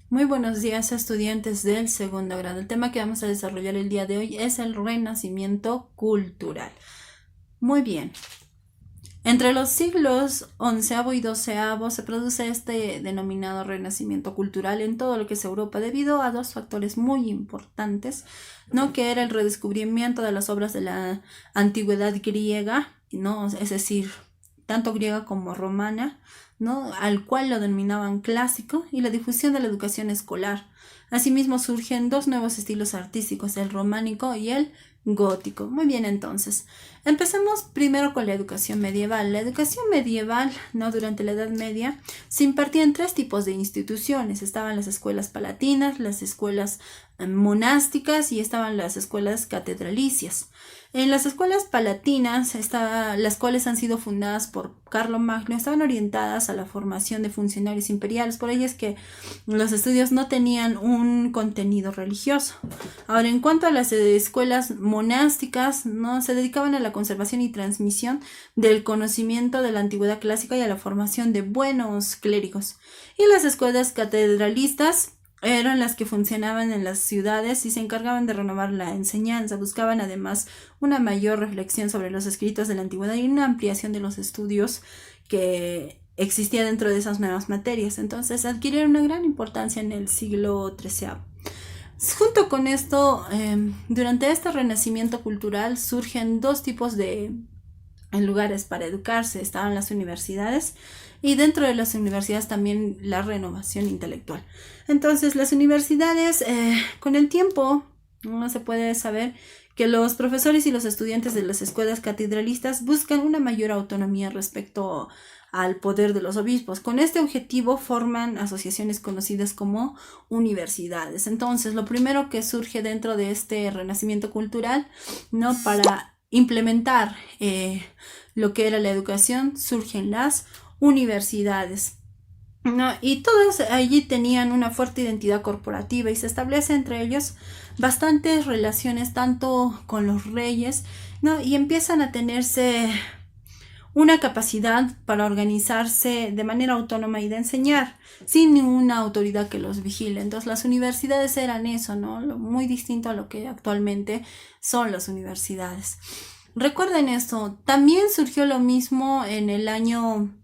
Muy buenos días, estudiantes del segundo grado. El tema que vamos a desarrollar el día de hoy es el renacimiento cultural. Muy bien. Entre los siglos XI y XII se produce este denominado renacimiento cultural en todo lo que es Europa debido a dos factores muy importantes, ¿no? Que era el redescubrimiento de las obras de la antigüedad griega, ¿no? Es decir, tanto griega como romana, ¿no? Al cual lo denominaban clásico, y la difusión de la educación escolar. Asimismo surgen dos nuevos estilos artísticos, el románico y el gótico. Muy bien, entonces, empecemos primero con la educación medieval. La educación medieval, ¿no? Durante la Edad Media, se impartía en tres tipos de instituciones. Estaban las escuelas palatinas, las escuelas monásticas y estaban las escuelas catedralicias. En las escuelas palatinas, las cuales han sido fundadas por Carlomagno, estaban orientadas a la formación de funcionarios imperiales. Por ello es que los estudios no tenían un contenido religioso. Ahora, en cuanto a las escuelas monásticas, no se dedicaban a la conservación y transmisión del conocimiento de la antigüedad clásica y a la formación de buenos clérigos. Y las escuelas catedralistas eran las que funcionaban en las ciudades y se encargaban de renovar la enseñanza. Buscaban además una mayor reflexión sobre los escritos de la antigüedad y una ampliación de los estudios que existía dentro de esas nuevas materias. Entonces adquirieron una gran importancia en el siglo XIII. Junto con esto, durante este renacimiento cultural surgen dos tipos de lugares para educarse. Estaban las universidades y dentro de las universidades también la renovación intelectual. Entonces, las universidades, con el tiempo, no se puede saber que los profesores y los estudiantes de las escuelas catedralistas buscan una mayor autonomía respecto al poder de los obispos. Con este objetivo forman asociaciones conocidas como universidades. Entonces, lo primero que surge dentro de este renacimiento cultural, ¿no? Para implementar lo que era la educación, surgen las universidades, ¿no? Y todos allí tenían una fuerte identidad corporativa y se establece entre ellos bastantes relaciones tanto con los reyes, ¿no? Y empiezan a tenerse una capacidad para organizarse de manera autónoma y de enseñar sin ninguna autoridad que los vigile. Entonces las universidades eran eso, ¿no? Muy distinto a lo que actualmente son las universidades. Recuerden esto, también surgió lo mismo en el año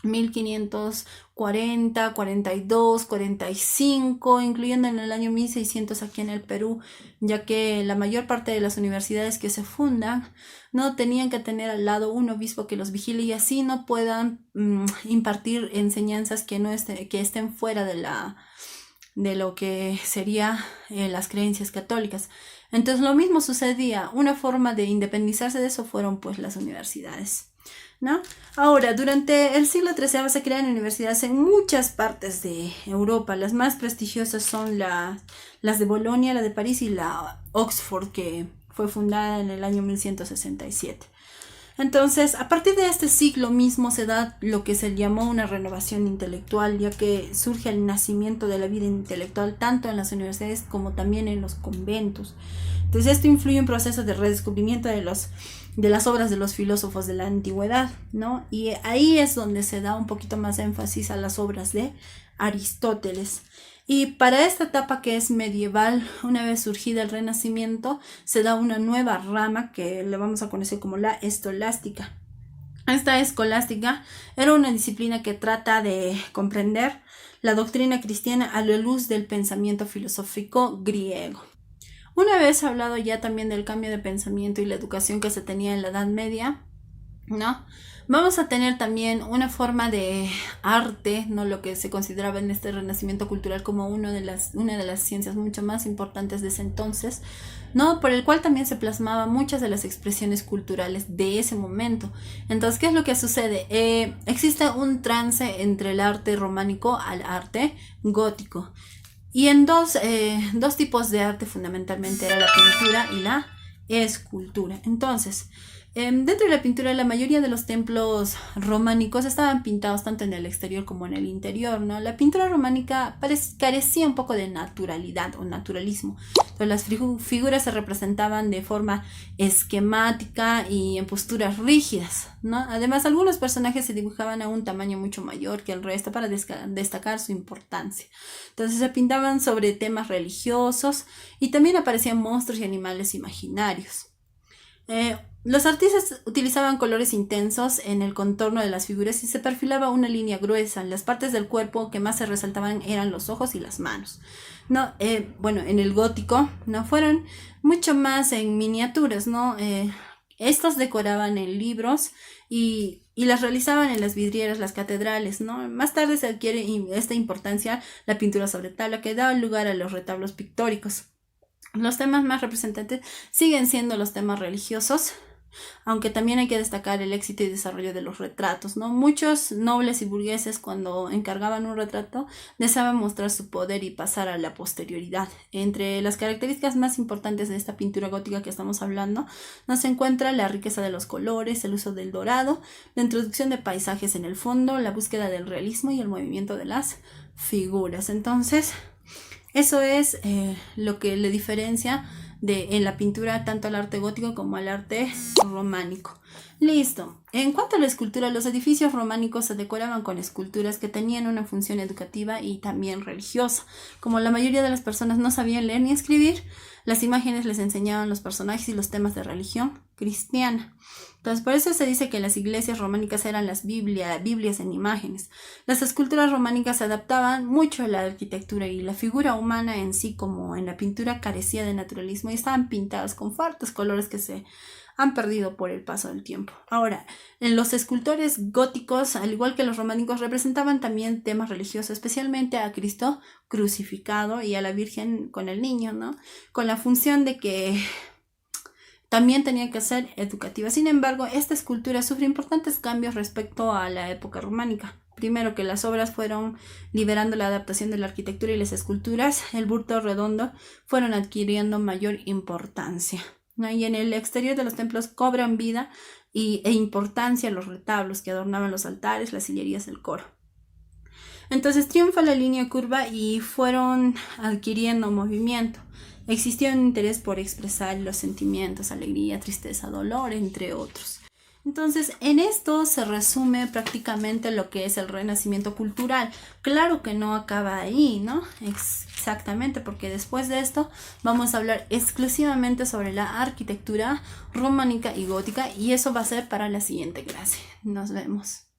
1540, 42, 45, incluyendo en el año 1600 aquí en el Perú, ya que la mayor parte de las universidades que se fundan no tenían que tener al lado un obispo que los vigile y así no puedan impartir enseñanzas que que estén fuera de lo que sería las creencias católicas. Entonces lo mismo sucedía. Una forma de independizarse de eso fueron pues las universidades, ¿no? Ahora, durante el siglo XIII se crean universidades en muchas partes de Europa. Las más prestigiosas son las de Bolonia, la de París y la Oxford, que fue fundada en el año 1167. Entonces, a partir de este siglo mismo se da lo que se llamó una renovación intelectual, ya que surge el nacimiento de la vida intelectual tanto en las universidades como también en los conventos. Entonces, esto influye en procesos de redescubrimiento de las obras de los filósofos de la antigüedad, ¿no? Y ahí es donde se da un poquito más énfasis a las obras de Aristóteles. Y para esta etapa que es medieval, una vez surgida el Renacimiento, se da una nueva rama que le vamos a conocer como la escolástica. Esta escolástica era una disciplina que trata de comprender la doctrina cristiana a la luz del pensamiento filosófico griego. Una vez hablado ya también del cambio de pensamiento y la educación que se tenía en la Edad Media, ¿no? Vamos a tener también una forma de arte, ¿no? Lo que se consideraba en este renacimiento cultural como una de las ciencias mucho más importantes de ese entonces, ¿no? Por el cual también se plasmaban muchas de las expresiones culturales de ese momento. Entonces, ¿qué es lo que sucede? Existe un trance entre el arte románico al arte gótico. Y en dos tipos de arte fundamentalmente era la pintura y la escultura. Entonces, Dentro de la pintura, la mayoría de los templos románicos estaban pintados tanto en el exterior como en el interior, ¿no? La pintura románica carecía un poco de naturalidad o naturalismo. Entonces, las figuras se representaban de forma esquemática y en posturas rígidas, ¿no? Además, algunos personajes se dibujaban a un tamaño mucho mayor que el resto para destacar su importancia. Entonces, se pintaban sobre temas religiosos y también aparecían monstruos y animales imaginarios. Los artistas utilizaban colores intensos en el contorno de las figuras y se perfilaba una línea gruesa. Las partes del cuerpo que más se resaltaban eran los ojos y las manos. No, bueno, en el gótico no fueron mucho más en miniaturas, ¿no? Estos decoraban en libros y las realizaban en las vidrieras, las catedrales, ¿no? Más tarde se adquiere esta importancia la pintura sobre tabla que da lugar a los retablos pictóricos. Los temas más representantes siguen siendo los temas religiosos, aunque también hay que destacar el éxito y desarrollo de los retratos, ¿no? Muchos nobles y burgueses, cuando encargaban un retrato, deseaban mostrar su poder y pasar a la posterioridad. Entre las características más importantes de esta pintura gótica que estamos hablando, nos encuentra la riqueza de los colores, el uso del dorado, la introducción de paisajes en el fondo, la búsqueda del realismo y el movimiento de las figuras. Entonces, eso es lo que le diferencia en la pintura tanto al arte gótico como al arte románico. Listo. En cuanto a la escultura, los edificios románicos se decoraban con esculturas que tenían una función educativa y también religiosa. Como la mayoría de las personas no sabían leer ni escribir, las imágenes les enseñaban los personajes y los temas de religión cristiana. Entonces, por eso se dice que las iglesias románicas eran las Biblias en imágenes. Las esculturas románicas se adaptaban mucho a la arquitectura y la figura humana en sí, como en la pintura, carecía de naturalismo y estaban pintadas con fuertes colores que se han perdido por el paso del tiempo. Ahora, en los escultores góticos, al igual que los románicos, representaban también temas religiosos, especialmente a Cristo crucificado y a la Virgen con el niño, ¿no? Con la función de que también tenía que ser educativa. Sin embargo, esta escultura sufre importantes cambios respecto a la época románica. Primero, que las obras fueron liberando la adaptación de la arquitectura y las esculturas, el bulto redondo, fueron adquiriendo mayor importancia, ¿no? Y en el exterior de los templos cobran vida e importancia los retablos que adornaban los altares, las sillerías del coro. Entonces triunfa la línea curva y fueron adquiriendo movimiento. Existía un interés por expresar los sentimientos, alegría, tristeza, dolor, entre otros. Entonces, en esto se resume prácticamente lo que es el renacimiento cultural. Claro que no acaba ahí, ¿no? Exactamente, porque después de esto vamos a hablar exclusivamente sobre la arquitectura románica y gótica, y eso va a ser para la siguiente clase. Nos vemos.